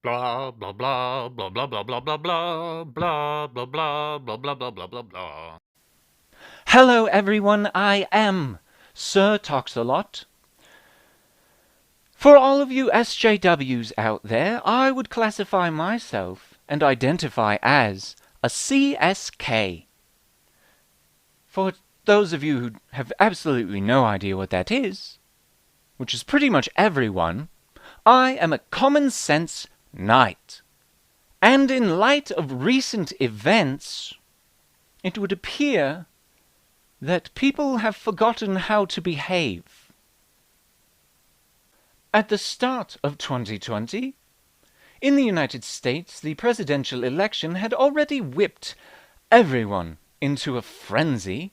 Blah blah blah blah blah blah blah blah blah blah blah blah blah blah blah blah blah blah. Hello everyone, I am Sir TalksAlot. For all of you SJWs out there, I would classify myself and identify as a CSK. For those of you who have absolutely no idea what that is, which is pretty much everyone, I am a common sense knight. And in light of recent events, it would appear that people have forgotten how to behave. At the start of 2020, in the United States, the presidential election had already whipped everyone into a frenzy,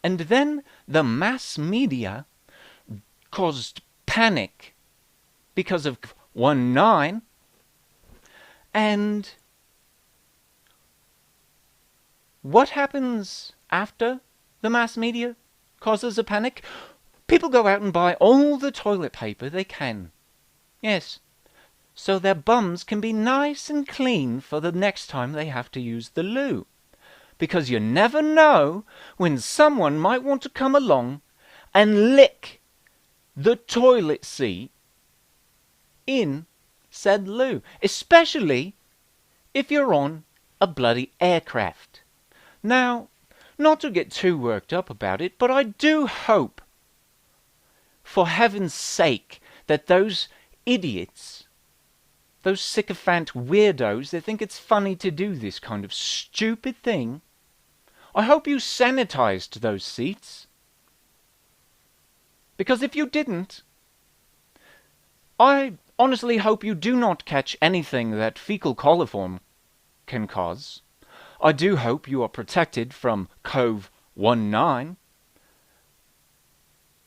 and then the mass media caused panic because of 1/9, and what happens after the mass media causes a panic? People go out and buy all the toilet paper they can. Yes, so their bums can be nice and clean for the next time they have to use the loo. Because you never know when someone might want to come along and lick the toilet seat in said loo. Especially if you're on a bloody aircraft. Now, not to get too worked up about it, but I do hope, for heaven's sake, that those idiots, those sycophant weirdos that think it's funny to do this kind of stupid thing, I hope you sanitized those seats. Because if you didn't, I honestly hope you do not catch anything that fecal coliform can cause. I do hope you are protected from COVID-19.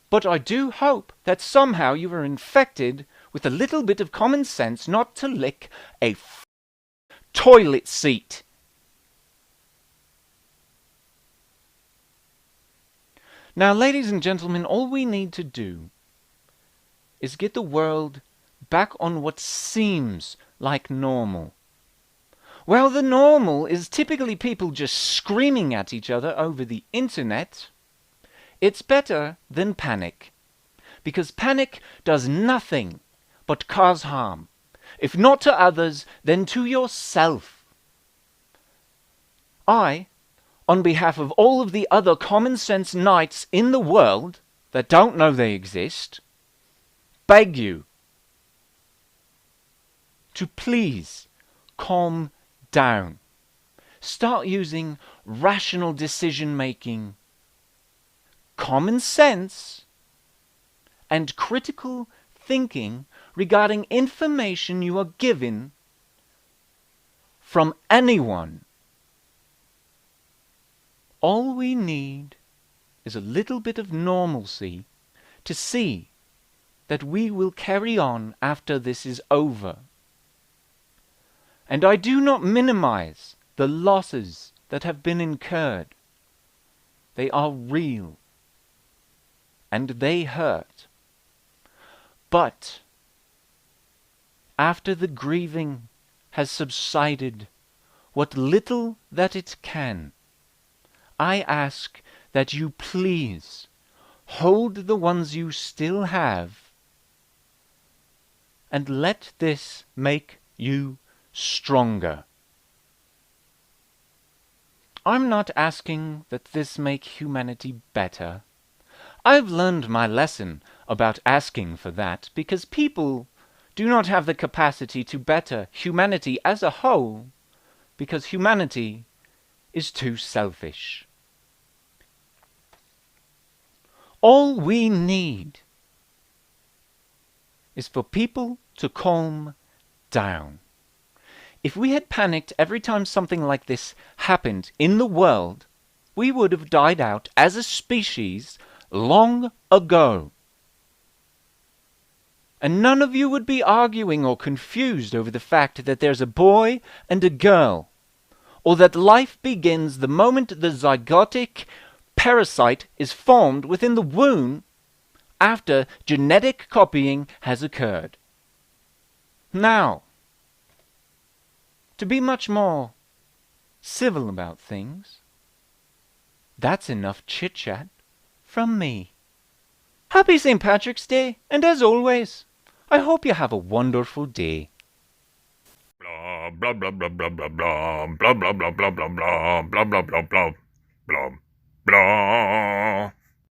But I do hope that somehow you are infected with a little bit of common sense not to lick a toilet seat. Now, ladies and gentlemen, all we need to do is get the world back on what seems like normal. Well, the normal is typically people just screaming at each other over the internet. It's better than panic, because panic does nothing but cause harm, if not to others, then to yourself. I, on behalf of all of the other common sense knights in the world that don't know they exist, beg you to please calm down. Start using rational decision-making, common sense, and critical thinking regarding information you are given from anyone. All we need is a little bit of normalcy to see that we will carry on after this is over. And I do not minimize the losses that have been incurred. They are real, and they hurt. But after the grieving has subsided, what little that it can, I ask that you please hold the ones you still have, and let this make you stronger. I'm not asking that this make humanity better. I've learned my lesson about asking for that, because people do not have the capacity to better humanity as a whole, because humanity is too selfish. All we need is for people to calm down. If we had panicked every time something like this happened in the world, we would have died out as a species long ago. And none of you would be arguing or confused over the fact that there's a boy and a girl, or that life begins the moment the zygotic parasite is formed within the womb after genetic copying has occurred. Now, to be much more civil about things, that's enough chit-chat from me. Happy St. Patrick's Day, and as always, I hope you have a wonderful day. Blah blah blah blah blah blah blah blah blah blah blah blah blah blah blah blah blah blah blah.